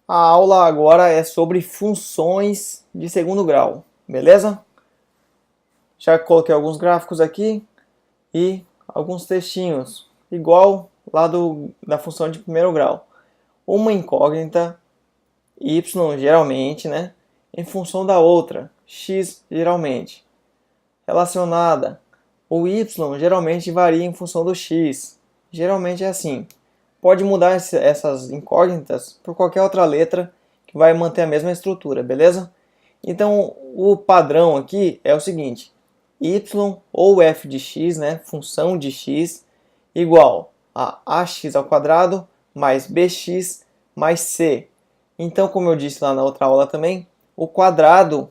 A aula agora é sobre funções de segundo grau, beleza? Já coloquei alguns gráficos aqui e alguns textinhos, igual lá da função de primeiro grau. Uma incógnita, y geralmente, né? Em função da outra, x geralmente. Relacionada, o y geralmente varia em função do x. Geralmente é assim. Pode mudar essas incógnitas por qualquer outra letra que vai manter a mesma estrutura, beleza? Então, o padrão aqui é o seguinte: y ou f de x, né, função de x, igual a ax ao quadrado mais bx mais c. Então, como eu disse lá na outra aula também, o quadrado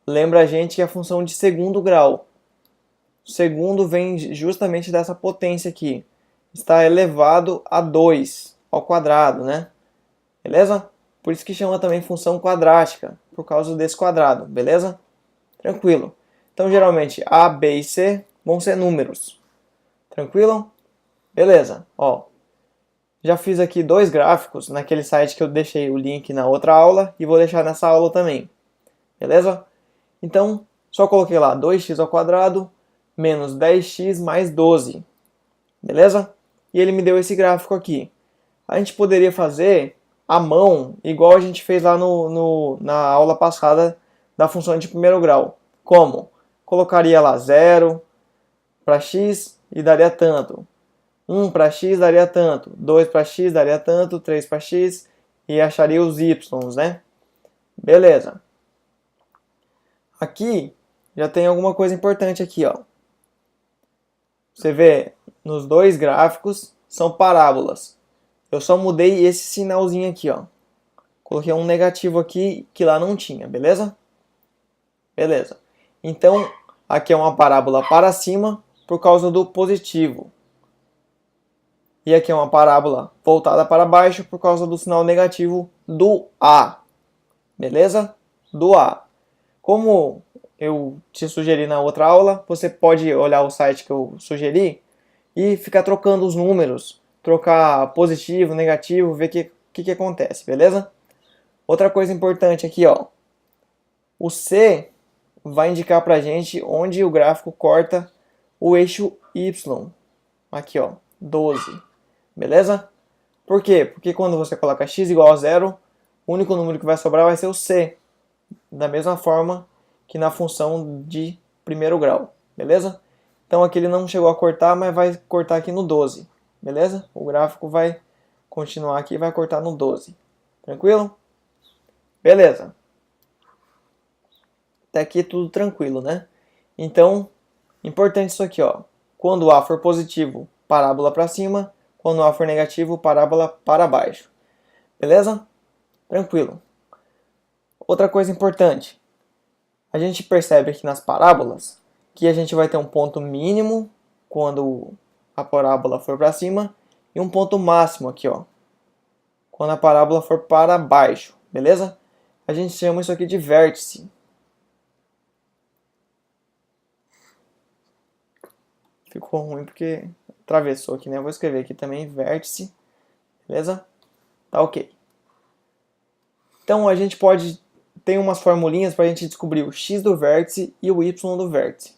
lembra a gente que é a função de segundo grau. O segundo vem justamente dessa potência aqui. Está elevado a 2 ao quadrado, né? Beleza? Por isso que chama também função quadrática, por causa desse quadrado, beleza? Tranquilo. Então, geralmente, A, B e C vão ser números. Tranquilo? Beleza. Ó, já fiz aqui dois gráficos naquele site que eu deixei o link na outra aula e vou deixar nessa aula também. Beleza? Então, só coloquei lá 2x ao quadrado menos 10x mais 12. Beleza? E ele me deu esse gráfico aqui. A gente poderia fazer à mão, igual a gente fez lá na aula passada da função de primeiro grau. Como? Colocaria lá 0 para x e daria tanto. 1 para x daria tanto. 2 para x daria tanto. 3 para x e acharia os y, né? Beleza. Aqui já tem alguma coisa importante aqui, ó. Você vê, nos dois gráficos são parábolas. Eu só mudei esse sinalzinho aqui, ó. Coloquei um negativo aqui que lá não tinha, beleza? Beleza. Então, aqui é uma parábola para cima por causa do positivo. E aqui é uma parábola voltada para baixo por causa do sinal negativo do A. Beleza? Do A. Como eu te sugeri na outra aula, você pode olhar o site que eu sugeri e ficar trocando os números, trocar positivo, negativo, ver o que acontece, beleza? Outra coisa importante aqui, ó, o C vai indicar pra gente onde o gráfico corta o eixo Y, aqui ó, 12, beleza? Por quê? Porque quando você coloca x igual a 0, o único número que vai sobrar vai ser o C, da mesma forma que na função de primeiro grau, beleza? Então aqui ele não chegou a cortar, mas vai cortar aqui no 12, beleza? O gráfico vai continuar aqui e vai cortar no 12, tranquilo? Beleza. Até aqui tudo tranquilo, né? Então, importante isso aqui, ó. Quando A for positivo, parábola para cima. Quando A for negativo, parábola para baixo. Beleza? Tranquilo. Outra coisa importante. A gente percebe aqui nas parábolas que a gente vai ter um ponto mínimo quando a parábola for para cima e um ponto máximo aqui, ó, quando a parábola for para baixo, beleza? A gente chama isso aqui de vértice. Ficou ruim porque atravessou aqui, né? Eu vou escrever aqui também vértice, beleza? Tá ok. Então a gente pode ter umas formulinhas para a gente descobrir o x do vértice e o y do vértice.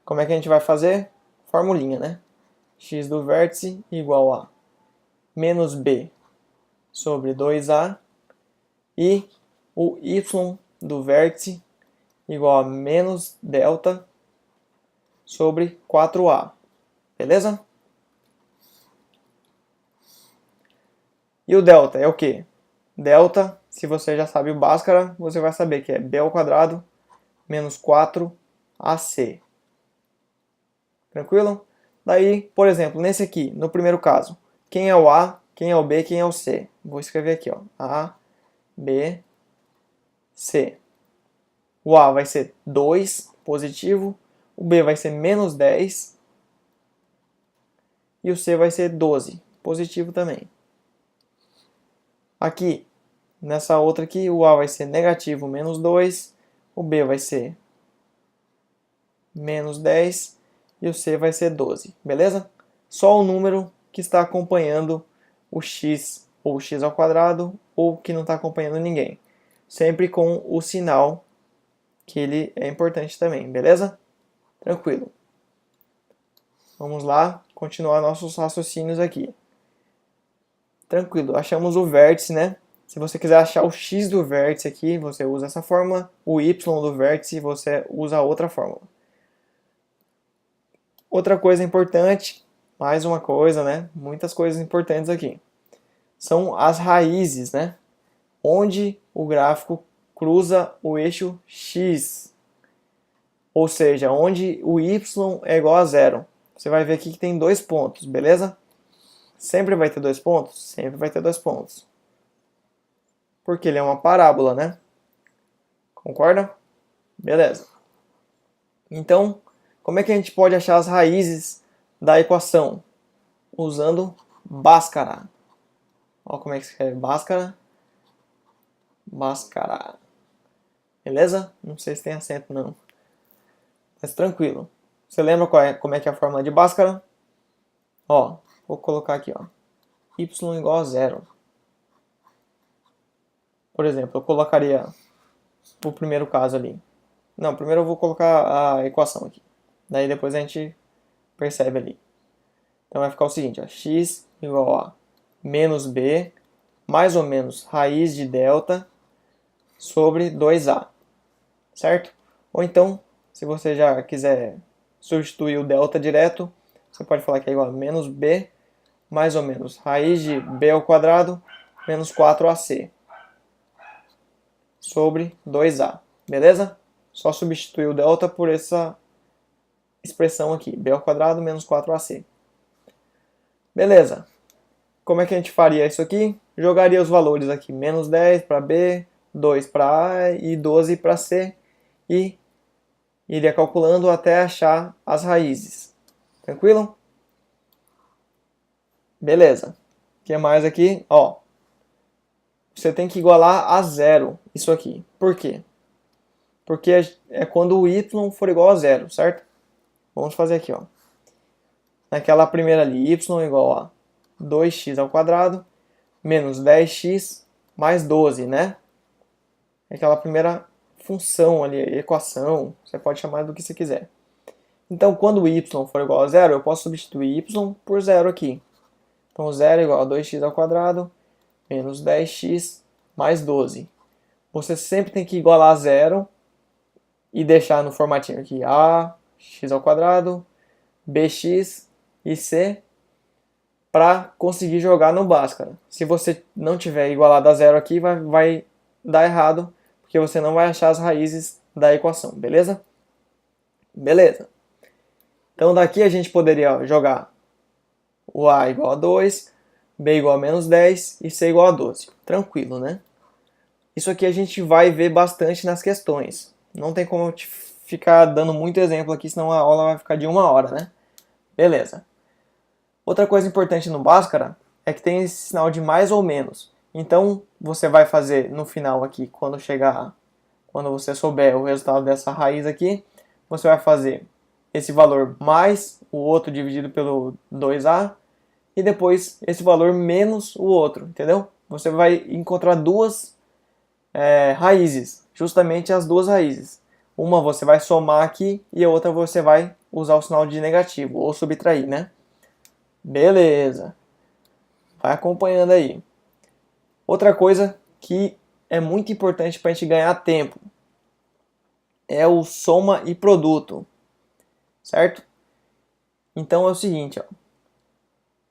Como é que a gente vai fazer? Formulinha, né? X do vértice igual a menos b sobre 2a e o y do vértice igual a menos delta sobre 4a. Beleza? E o delta é o quê? Delta, se você já sabe o Bhaskara, você vai saber que é b ao quadrado menos 4ac. Tranquilo? Daí, por exemplo, nesse aqui, no primeiro caso, quem é o A, quem é o B, quem é o C? Vou escrever aqui, ó. A, B, C. O A vai ser 2, positivo. O B vai ser menos 10. E o C vai ser 12, positivo também. Aqui, nessa outra aqui, o A vai ser negativo, menos 2. O B vai ser menos 10. E o C vai ser 12, beleza? Só o número que está acompanhando o x ou x ao quadrado, ou que não está acompanhando ninguém. Sempre com o sinal, que ele é importante também, beleza? Tranquilo. Vamos lá, continuar nossos raciocínios aqui. Tranquilo, achamos o vértice, né? Se você quiser achar o x do vértice aqui, você usa essa fórmula. O y do vértice, você usa outra fórmula. Outra coisa importante, mais uma coisa, né? Muitas coisas importantes aqui. São as raízes, né? Onde o gráfico cruza o eixo x. Ou seja, onde o y é igual a zero. Você vai ver aqui que tem 2 pontos, beleza? Sempre vai ter 2 pontos? Sempre vai ter 2 pontos. Porque ele é uma parábola, né? Concorda? Beleza. Então, como é que a gente pode achar as raízes da equação? Usando Bhaskara. Olha como é que se escreve Bhaskara. Bhaskara. Beleza? Não sei se tem acento não. Mas tranquilo. Você lembra como é que é a fórmula de Bhaskara? Ó, vou colocar aqui, ó. Y igual a zero. Por exemplo, eu colocaria o primeiro caso ali. Não, primeiro eu vou colocar a equação aqui. Daí depois a gente percebe ali. Então vai ficar o seguinte, ó, x igual a menos b, mais ou menos raiz de delta sobre 2a, certo? Ou então, se você já quiser substituir o delta direto, você pode falar que é igual a menos b, mais ou menos raiz de b ao quadrado, menos 4ac, sobre 2a, beleza? Só substituir o delta por essa expressão aqui, b ao quadrado menos 4ac. Beleza. Como é que a gente faria isso aqui? Jogaria os valores aqui, menos 10 para b, 2 para a e 12 para c, e iria calculando até achar as raízes. Tranquilo? Beleza. O que mais aqui? Ó, você tem que igualar a zero isso aqui. Por quê? Porque é quando o y for igual a zero, certo? Vamos fazer aqui, ó. Naquela primeira ali, y igual a 2x ao quadrado menos 10x mais 12, né? Aquela primeira função ali, equação, você pode chamar do que você quiser. Então, quando o y for igual a zero, eu posso substituir y por zero aqui. Então, 0 é igual a 2x ao quadrado menos 10x mais 12. Você sempre tem que igualar a zero e deixar no formatinho aqui a, x ao quadrado, bx e c para conseguir jogar no Bhaskara. Se você não tiver igualado a zero aqui, vai dar errado, porque você não vai achar as raízes da equação, beleza? Beleza. Então daqui a gente poderia jogar o a igual a 2, b igual a menos 10 e c igual a 12. Tranquilo, né? Isso aqui a gente vai ver bastante nas questões. Não tem como eu te ficar dando muito exemplo aqui, senão a aula vai ficar de 1 hora, né? Beleza. Outra coisa importante no Bhaskara é que tem esse sinal de mais ou menos. Então, você vai fazer no final aqui, quando você souber o resultado dessa raiz aqui, você vai fazer esse valor mais o outro dividido pelo 2a e depois esse valor menos o outro, entendeu? Você vai encontrar duas raízes, justamente as duas raízes. Uma você vai somar aqui e a outra você vai usar o sinal de negativo, ou subtrair, né? Beleza. Vai acompanhando aí. Outra coisa que é muito importante para a gente ganhar tempo é o soma e produto, certo? Então é o seguinte, ó.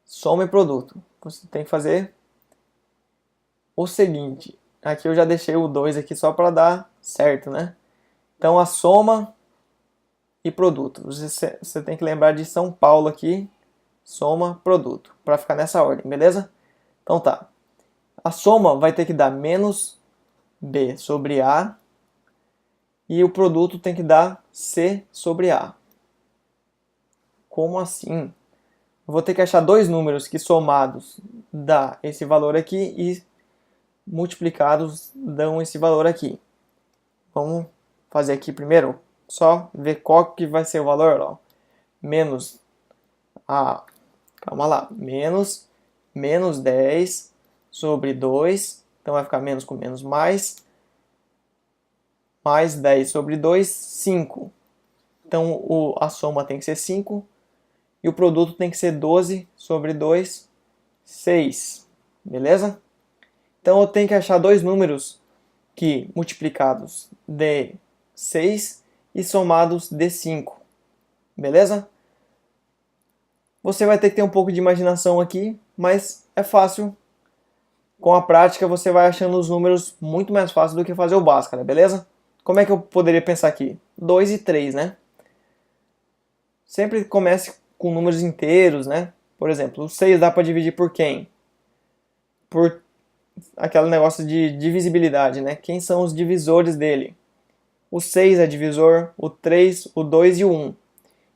Soma e produto. Você tem que fazer o seguinte. Aqui eu já deixei o 2 aqui só para dar certo, né? Então a soma e produto. Você tem que lembrar de São Paulo aqui. Soma, produto. Para ficar nessa ordem, beleza? Então tá. A soma vai ter que dar menos b sobre a. E o produto tem que dar c sobre a. Como assim? Eu vou ter que achar dois números que somados dá esse valor aqui e multiplicados dão esse valor aqui. Vamos fazer aqui primeiro, só ver qual que vai ser o valor, ó. Menos 10 sobre 2, então vai ficar menos com menos mais 10 sobre 2, 5. Então a soma tem que ser 5 e o produto tem que ser 12 sobre 2, 6. Beleza? Então eu tenho que achar dois números que multiplicados dê 6 e somados dê 5. Beleza? Você vai ter que ter um pouco de imaginação aqui, mas é fácil. Com a prática você vai achando os números muito mais fácil do que fazer o Bhaskara, beleza? Como é que eu poderia pensar aqui? 2 e 3, né? Sempre comece com números inteiros, né? Por exemplo, o 6 dá para dividir por quem? Por aquele negócio de divisibilidade, né? Quem são os divisores dele? O 6 é divisor, o 3, o 2 e o 1.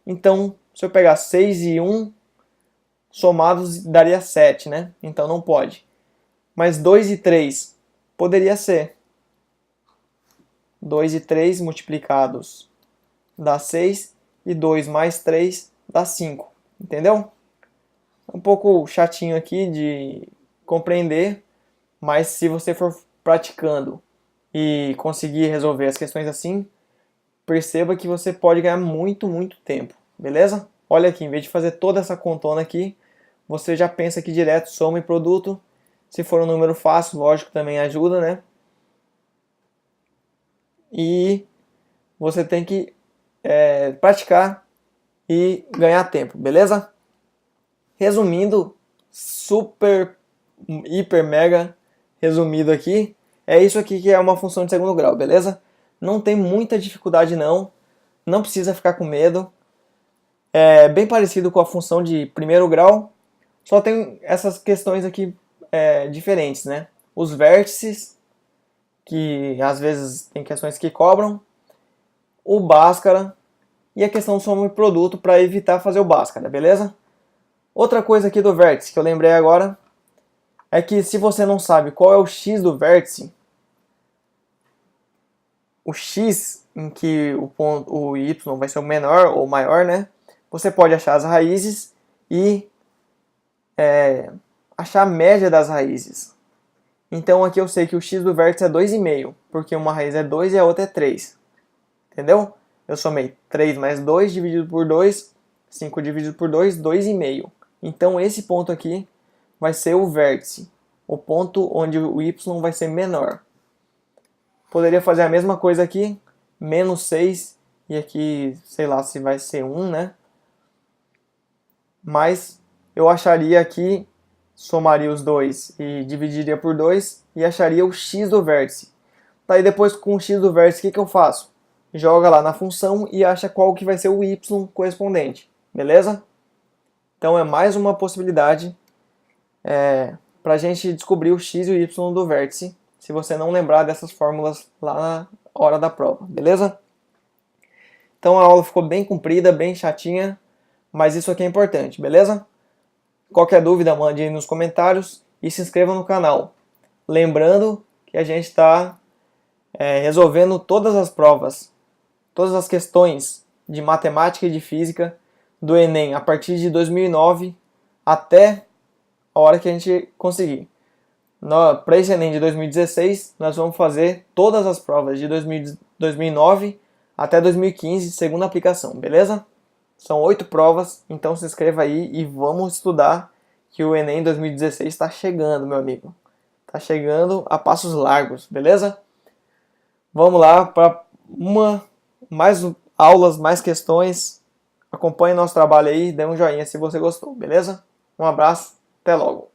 Então, se eu pegar 6 e 1, somados daria 7, né? Então não pode. Mas 2 e 3 poderia ser. 2 e 3 multiplicados dá 6 e 2 mais 3 dá 5. Entendeu? É um pouco chatinho aqui de compreender, mas se você for praticando e conseguir resolver as questões assim, perceba que você pode ganhar muito, muito tempo. Beleza? Olha aqui, em vez de fazer toda essa contona aqui, você já pensa aqui direto, soma e produto. Se for um número fácil, lógico, também ajuda, né? E você tem que praticar e ganhar tempo, beleza? Resumindo, super, hiper, mega resumido aqui, é isso aqui que é uma função de segundo grau, beleza? Não tem muita dificuldade não precisa ficar com medo. É bem parecido com a função de primeiro grau, só tem essas questões aqui diferentes, né? Os vértices, que às vezes tem questões que cobram, o Bhaskara e a questão do soma e produto para evitar fazer o Bhaskara, beleza? Outra coisa aqui do vértice que eu lembrei agora é que se você não sabe qual é o x do vértice, o x em que o y vai ser o menor ou maior, né? Você pode achar as raízes e achar a média das raízes. Então aqui eu sei que o x do vértice é 2,5, porque uma raiz é 2 e a outra é 3. Entendeu? Eu somei 3 mais 2 dividido por 2, 5 dividido por 2, 2,5. Então esse ponto aqui vai ser o vértice, o ponto onde o y vai ser menor. Poderia fazer a mesma coisa aqui, menos 6, e aqui, sei lá se vai ser 1, né? Mas eu acharia aqui, somaria os dois e dividiria por 2 e acharia o x do vértice. Daí depois com o x do vértice, o que eu faço? Joga lá na função e acha qual que vai ser o y correspondente, beleza? Então é mais uma possibilidade para a gente descobrir o x e o y do vértice, se você não lembrar dessas fórmulas lá na hora da prova, beleza? Então a aula ficou bem comprida, bem chatinha, mas isso aqui é importante, beleza? Qualquer dúvida, mande aí nos comentários e se inscreva no canal. Lembrando que a gente está resolvendo todas as provas, todas as questões de matemática e de física do Enem a partir de 2009 até a hora que a gente conseguir. Para esse Enem de 2016, nós vamos fazer todas as provas de 2009 até 2015, segunda aplicação, beleza? São 8 provas, então se inscreva aí e vamos estudar, que o Enem 2016 está chegando, meu amigo. Está chegando a passos largos, beleza? Vamos lá para mais aulas, mais questões. Acompanhe nosso trabalho aí, dê um joinha se você gostou, beleza? Um abraço, até logo.